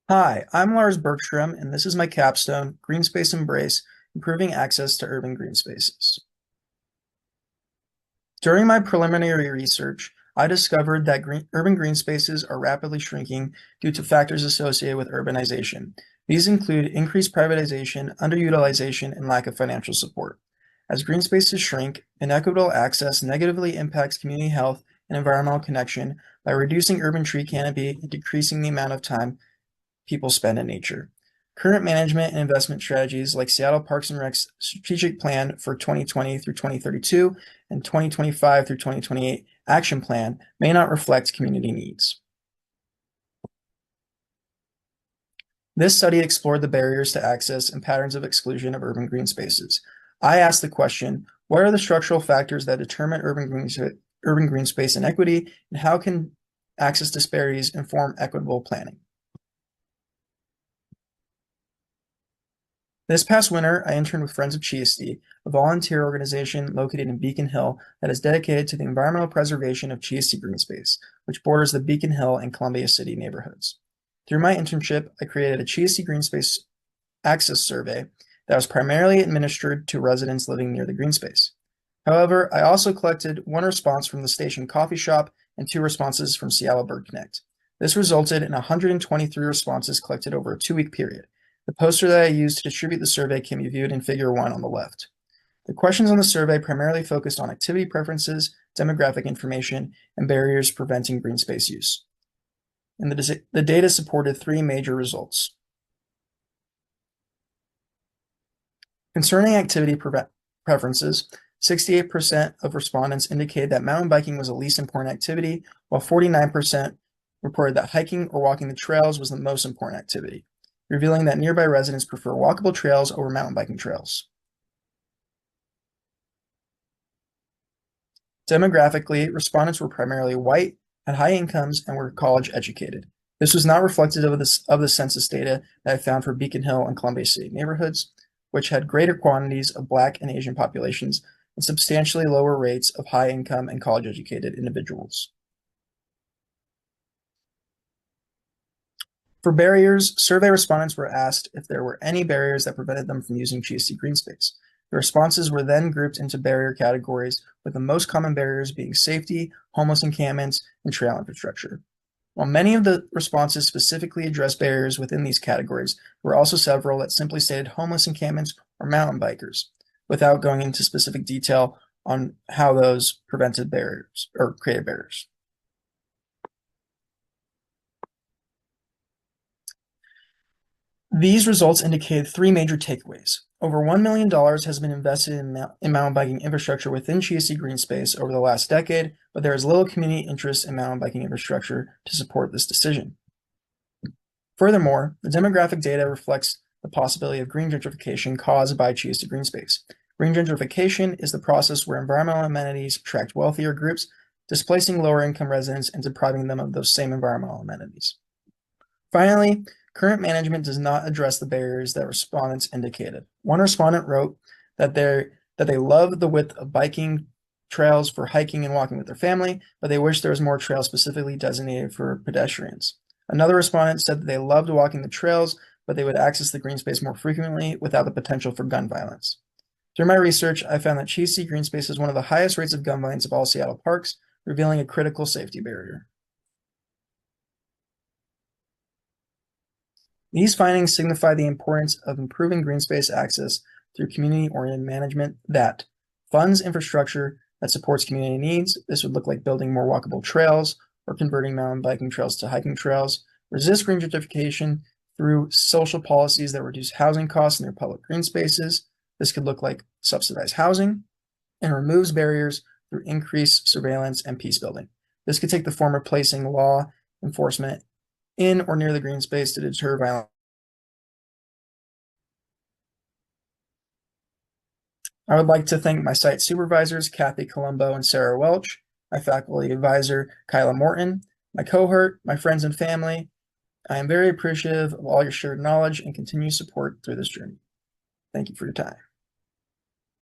Hi, I'm Lars Bergstrom, and this is my capstone, Green Space Embrace, Improving Access to Urban Green Spaces. During my preliminary research, I discovered that urban green spaces are rapidly shrinking due to factors associated with urbanization. These include increased privatization, underutilization, and lack of financial support. As green spaces shrink, inequitable access negatively impacts community health and environmental connection by reducing urban tree canopy and decreasing the amount of time people spend in nature. Current management and investment strategies like Seattle Parks and Rec's strategic plan for 2020 through 2032 and 2025 through 2028 action plan may not reflect community needs. This study explored the barriers to access and patterns of exclusion of urban green spaces. I asked the question, what are the structural factors that determine urban green space inequity, and how can access disparities inform equitable planning? This past winter, I interned with Friends of Chiesti, a volunteer organization located in Beacon Hill that is dedicated to the environmental preservation of Chiesti Green Space, which borders the Beacon Hill and Columbia City neighborhoods. Through my internship, I created a Chiesti Green Space Access Survey that was primarily administered to residents living near the green space. However, I also collected one response from the station coffee shop and two responses from Seattle Bird Connect. This resulted in 123 responses collected over a 2-week period. The poster that I used to distribute the survey can be viewed in Figure 1 on the left. The questions on the survey primarily focused on activity preferences, demographic information, and barriers preventing green space use. And the data supported 3 major results. Concerning activity preferences, 68% of respondents indicated that mountain biking was the least important activity, while 49% reported that hiking or walking the trails was the most important activity, revealing that nearby residents prefer walkable trails over mountain biking trails. Demographically, respondents were primarily white, had high incomes, and were college educated. This was not reflective of the census data that I found for Beacon Hill and Columbia City neighborhoods, which had greater quantities of Black and Asian populations and substantially lower rates of high income and college educated individuals. For barriers, survey respondents were asked if there were any barriers that prevented them from using Chiesti Green Space. The responses were then grouped into barrier categories, with the most common barriers being safety, homeless encampments, and trail infrastructure. While many of the responses specifically addressed barriers within these categories, there were also several that simply stated homeless encampments or mountain bikers, without going into specific detail on how those prevented barriers or created barriers. These results indicated 3 major takeaways. Over $1 million has been invested in mountain biking infrastructure within Chiesti Green Space over the last decade, but there is little community interest in mountain biking infrastructure to support this decision. Furthermore, the demographic data reflects the possibility of green gentrification caused by Chiesti Green Space. Green gentrification is the process where environmental amenities attract wealthier groups, displacing lower income residents and depriving them of those same environmental amenities. Finally, current management does not address the barriers that respondents indicated. One respondent wrote that they love the width of biking trails for hiking and walking with their family, but they wish there was more trails specifically designated for pedestrians. Another respondent said that they loved walking the trails, but they would access the green space more frequently without the potential for gun violence. Through my research, I found that Chiesti Green Space has one of the highest rates of gun violence of all Seattle parks, revealing a critical safety barrier. These findings signify the importance of improving green space access through community-oriented management that funds infrastructure that supports community needs. This would look like building more walkable trails or converting mountain biking trails to hiking trails, resist green gentrification through social policies that reduce housing costs in their public green spaces. This could look like subsidized housing, and removes barriers through increased surveillance and peace building. This could take the form of placing law enforcement in or near the green space to deter violence. I would like to thank my site supervisors, Kathy Colombo and Sarah Welch, my faculty advisor, Kyla Morton, my cohort, my friends and family. I am very appreciative of all your shared knowledge and continued support through this journey. Thank you for your time.